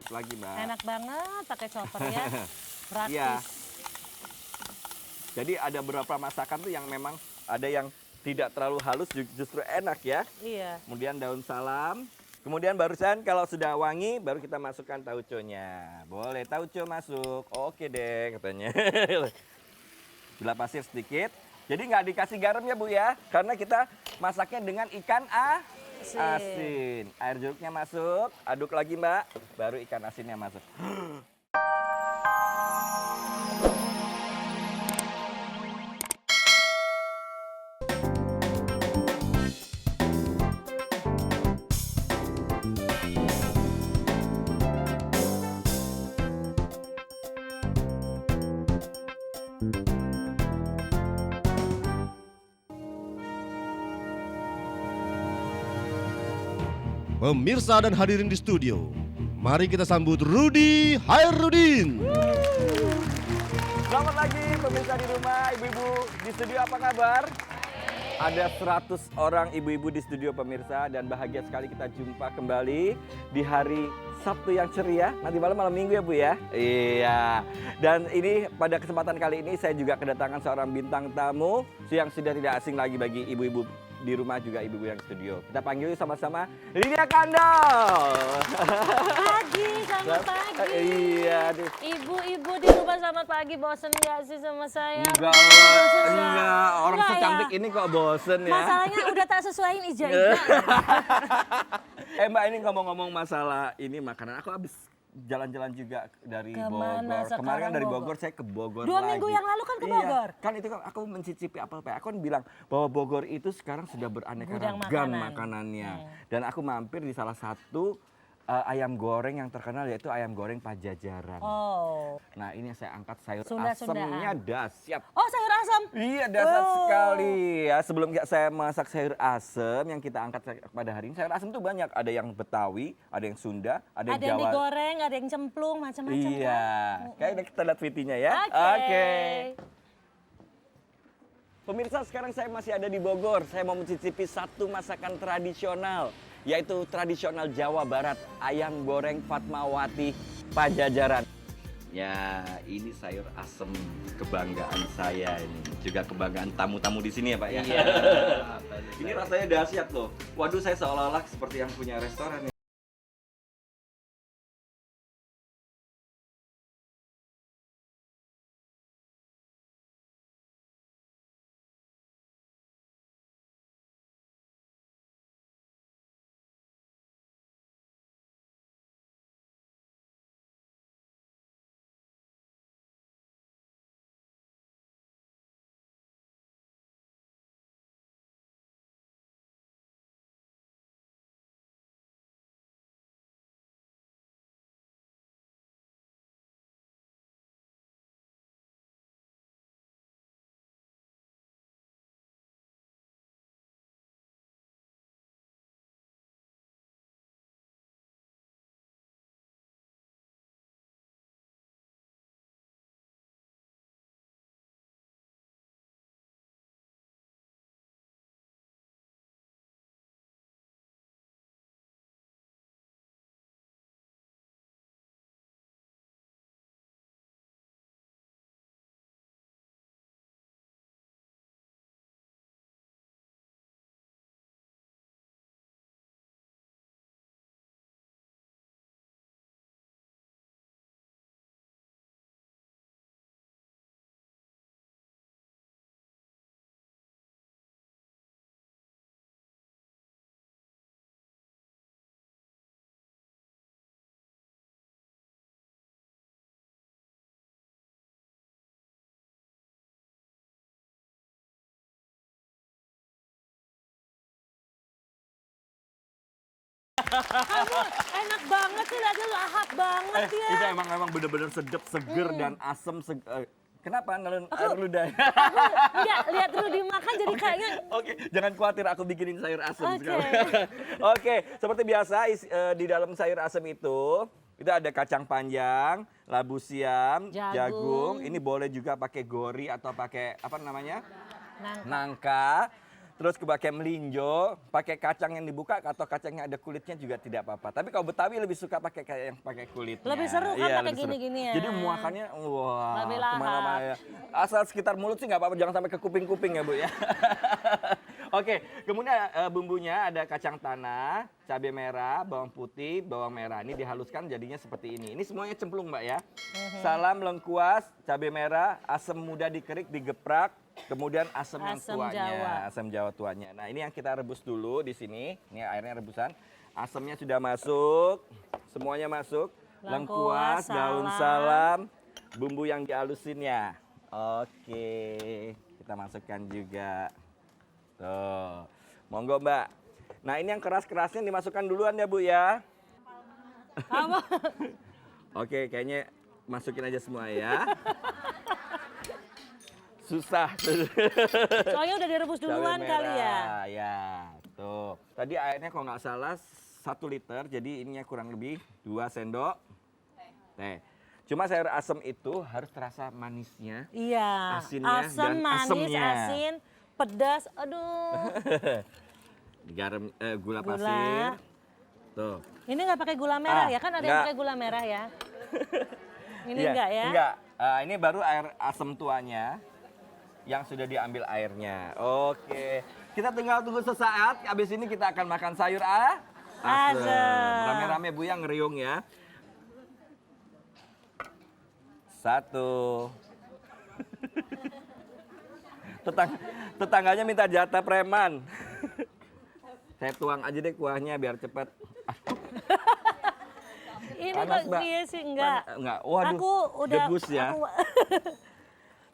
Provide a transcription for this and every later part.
lagi, Mbak. Enak banget pakai chopper ya. Praktis. Iya. Jadi ada beberapa masakan tuh yang memang ada yang tidak terlalu halus justru enak ya. Iya. Kemudian daun salam. Kemudian barusan kalau sudah wangi baru kita masukkan tauconya. Boleh tauco masuk. Oke deh katanya. Gula pasir sedikit. Jadi nggak dikasih garam ya Bu ya. Karena kita masaknya dengan ikan asin. Air jeruknya masuk. Aduk lagi Mbak. Baru ikan asinnya masuk. Pemirsa dan hadirin di studio, mari kita sambut Rudy Hairudin. Selamat pagi pemirsa di rumah, ibu-ibu di studio apa kabar? Ada 100 orang ibu-ibu di studio pemirsa dan bahagia sekali kita jumpa kembali di hari Sabtu yang ceria. Nanti malam minggu ya Bu ya? Iya. Dan ini pada kesempatan kali ini saya juga kedatangan seorang bintang tamu yang sudah tidak asing lagi bagi ibu-ibu di rumah juga ibu-ibu yang studio. Kita panggil sama-sama Lydia Kandol. Pagi, selamat pagi. Iya. Ibu-ibu di rumah selamat pagi. Bosen nggak sih sama saya? Enggak, enggak. Orang Enggak secantik ya? ini kok bosen ya. Masalahnya udah tak sesuaiin ija-ija. Mbak ini ngomong-ngomong masalah ini makanan. Aku habis jalan-jalan juga dari Kemana Bogor. sekarang Kemarin kan dari Bogor? Bogor saya ke Bogor 2 lagi. minggu yang lalu kan ke Iya, Bogor? kan itu kan aku mencicipi apel-apel. Aku kan bilang bahwa Bogor itu sekarang sudah beraneka Gudang ragam makanan. makanannya. Dan aku mampir di salah satu ayam goreng yang terkenal yaitu ayam goreng Pajajaran. Oh. Nah ini yang saya angkat sayur Sunda-Sundaan. asemnya dahsyat. Oh, sayur asam. Iya dahsyat Oh. sekali ya. Sebelum saya masak sayur asem yang kita angkat pada hari ini, sayur asem tuh banyak. Ada yang Betawi, ada yang Sunda, ada yang Ada yang Jawa. digoreng, ada yang cemplung, macam-macam Iya, kan. kayaknya kita lihat videonya ya. Oke. Pemirsa sekarang saya masih ada di Bogor. Saya mau mencicipi satu masakan tradisional, yaitu tradisional Jawa Barat, ayam goreng Fatmawati Pajajaran. Ya, ini sayur asem kebanggaan saya ini. Juga kebanggaan tamu-tamu di sini ya Pak ya. Iya. Ini rasanya dahsyat loh. Waduh, saya seolah-olah seperti yang punya restoran ya. Kamu enak banget sih, lihatnya lahap banget ya. Itu emang bener-bener sedap, seger dan asem. Kenapa nelen air ludah? Enggak, lihat dulu dimakan jadi kayaknya. Oke, jangan khawatir aku bikinin sayur asem Oke. sekarang. Oke, seperti biasa di dalam sayur asem itu ada kacang panjang, labu siam, jagung. Ini boleh juga pakai gori atau pakai apa namanya? Nangka. Nangka. terus pakai melinjo, pakai kacang yang dibuka atau kacangnya ada kulitnya juga tidak apa-apa. Tapi kalau Betawi lebih suka pakai kayak yang pakai kulitnya. Lebih seru kan Iya, pakai lebih seru. gini-gini ya. Jadi muakannya wah Lebih lahap. kemana-mana ya. Asal sekitar mulut sih nggak apa-apa, jangan sampai ke kuping-kuping ya Bu ya. Oke, kemudian bumbunya ada kacang tanah, cabai merah, bawang putih, bawang merah. Ini dihaluskan jadinya seperti ini. Ini semuanya cemplung Mbak ya. Salam, lengkuas, cabai merah, asam muda dikerik, digeprak, kemudian asam yang Asam tuanya, Jawa. asam Jawa tuanya. Nah, ini yang kita rebus dulu di sini. Ini airnya rebusan. Asamnya sudah masuk, semuanya masuk. Lengkuas, Lengkuas, daun salam, bumbu yang dihalusinnya. Oke, kita masukkan juga. Tuh, monggo Mbak. Nah, ini yang keras-kerasnya dimasukkan duluan ya Bu ya. Apa? Oke, kayaknya masukin aja semua ya. Susah. Soalnya udah direbus duluan Cabai kali ya. merah, ya. Tuh. Tadi airnya kalau nggak salah 1 liter, jadi ininya kurang lebih 2 sendok teh. Cuma sayur asem itu harus terasa manisnya. Iya. Asinnya Asam, dan manis, asemnya. asin, pedas. Aduh. Garam, gula Gula. pasir. Tuh. Ini nggak pakai gula merah Ah, ya? Kan ada yang nggak. pakai gula merah ya. Ini Iya, enggak ya? Enggak. Ini baru air asam tuanya yang sudah diambil airnya. Oke. Kita tinggal tunggu sesaat. Habis ini kita akan makan sayur asem. Asem. Rame-rame Bu yang ngeriung ya. 1. Tetangganya minta jatah preman. Saya tuang aja deh kuahnya biar cepet. Ini Panas, kok Mbak. iya sih enggak. Enggak. Waduh. Aku udah debus ya. aku-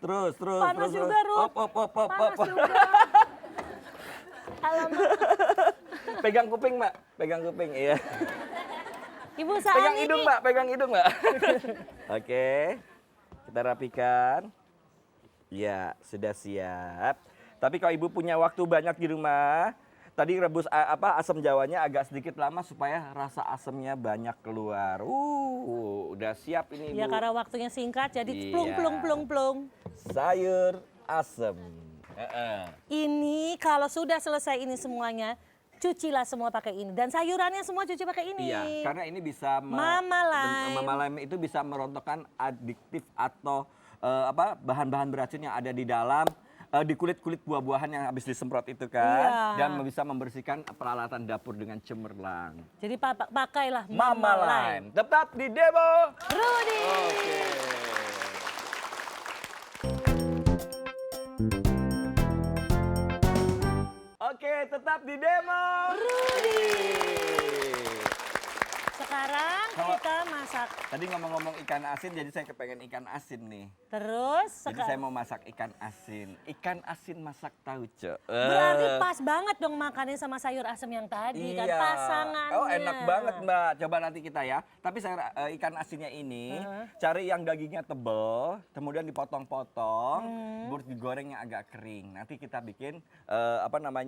Terus. Panas terus. juga, Ruth. Op. Panas juga. Alamak. Pegang kuping, Mbak. Pegang kuping, iya. Ibu Saan Pegang ini. hidung, Mbak. Pegang hidung, Mbak. Oke. Kita rapikan. Ya, sudah siap. Tapi kalau Ibu punya waktu banyak di rumah, tadi rebus asam jawanya agak sedikit lama supaya rasa asamnya banyak keluar. Udah siap ini, Ya Ibu. karena waktunya singkat jadi Iya. plung. Sayur asem. Ini kalau sudah selesai ini semuanya, cucilah semua pakai ini. Dan sayurannya semua cuci pakai ini. Iya, karena ini bisa Mama Lime. Mama Lime itu bisa merontokkan adiktif atau bahan-bahan beracun yang ada di dalam di kulit-kulit buah-buahan yang habis disemprot itu kan, Iya. dan bisa membersihkan peralatan dapur dengan cemerlang. Jadi pakailah Mama Lime tetap di Demo. Rudy. Oke. Oke, tetap di Demo. Rudy. Sekarang Kalau- kita masak. Tadi ngomong-ngomong ikan asin, jadi saya kepengen ikan asin nih. Terus Jadi saya mau masak ikan asin. Ikan asin masak tauco. berarti pas banget dong makannya sama sayur asem yang tadi kan pasangannya. Oh, enak banget, Mbak. Coba nanti kita ya. Tapi sayur ikan asinnya ini cari yang dagingnya tebel, kemudian dipotong-potong, terus digoreng yang agak kering. Nanti kita bikin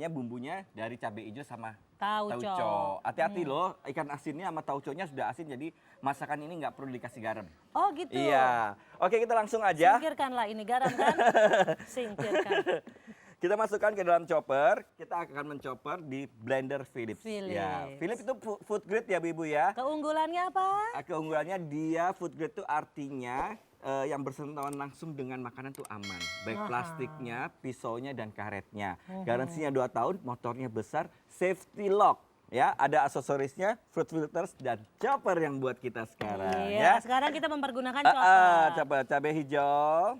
bumbunya dari cabai hijau sama Tauco. Hati-hati loh, ikan asinnya sama tauconya sudah asin, jadi masakan ini nggak perlu dikasih garam. Oh gitu. Iya. Oke, kita langsung aja. Singkirkanlah ini garam kan. Singkirkan. Kita masukkan ke dalam chopper. Kita akan menchopper di blender Philips. Ya, Philips. Philips itu food grade ya, Bu Ibu ya. Keunggulannya apa? Keunggulannya dia food grade itu artinya yang bersentuhan langsung dengan makanan tuh aman. Baik plastiknya, pisaunya dan karetnya. Garansinya 2 tahun, motornya besar, safety lock. Ya, ada aksesorisnya, fruit filters dan chopper yang buat kita sekarang. Iya, Ya. sekarang kita mempergunakan chopper. Coba cabai hijau.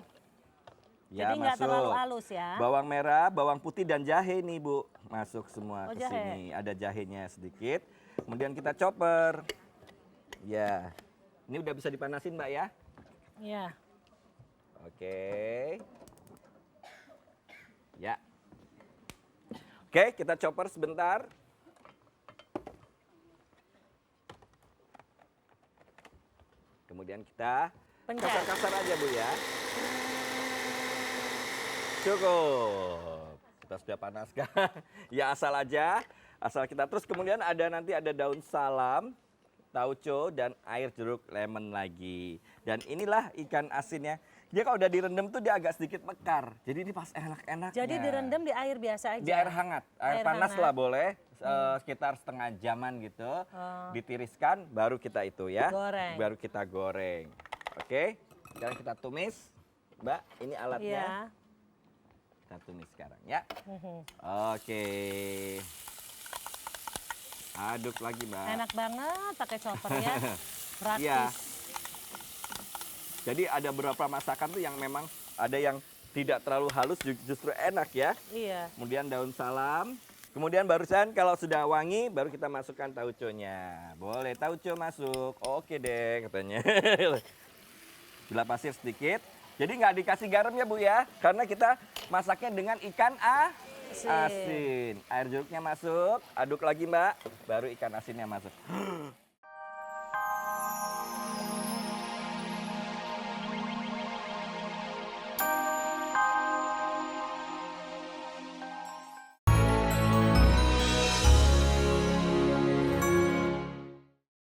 Ya, Jadi nggak masuk. terlalu halus ya. Bawang merah, bawang putih dan jahe nih Bu. Masuk semua Oh, ke jahe. sini. Ada jahenya sedikit. Kemudian kita chopper. Ya. Ini udah bisa dipanasin, Mbak ya. Iya. Oke. Ya. Oke, kita chopper sebentar. Kemudian kita Pencet. kasar-kasar aja Bu ya. Cukup. Kita sudah panaskan. Ya asal aja. Asal kita terus kemudian nanti ada daun salam, tauco dan air jeruk lemon lagi. Dan inilah ikan asinnya dia kalau udah direndam tuh dia agak sedikit mekar. Jadi ini pas enak-enaknya. Jadi direndam di air biasa aja. Di air hangat, air panas hangat. lah boleh. Sekitar setengah jaman gitu. Ditiriskan, baru kita itu ya. Goreng. Baru kita goreng. Oke, sekarang kita tumis. Mbak, ini alatnya. Iya. Kita tumis sekarang ya. Oke. Aduk lagi, Mbak. Enak banget pakai chopper ya. Praktis. Iya. Jadi ada beberapa masakan tuh yang memang ada yang tidak terlalu halus justru enak ya. Iya. Kemudian daun salam. Kemudian barusan kalau sudah wangi baru kita masukkan tauconya. Boleh tauco masuk. Oke deh katanya. Gula pasir sedikit. Jadi nggak dikasih garam ya Bu ya. Karena kita masaknya dengan ikan asin. Air jeruknya masuk. Aduk lagi Mbak. Baru ikan asinnya masuk.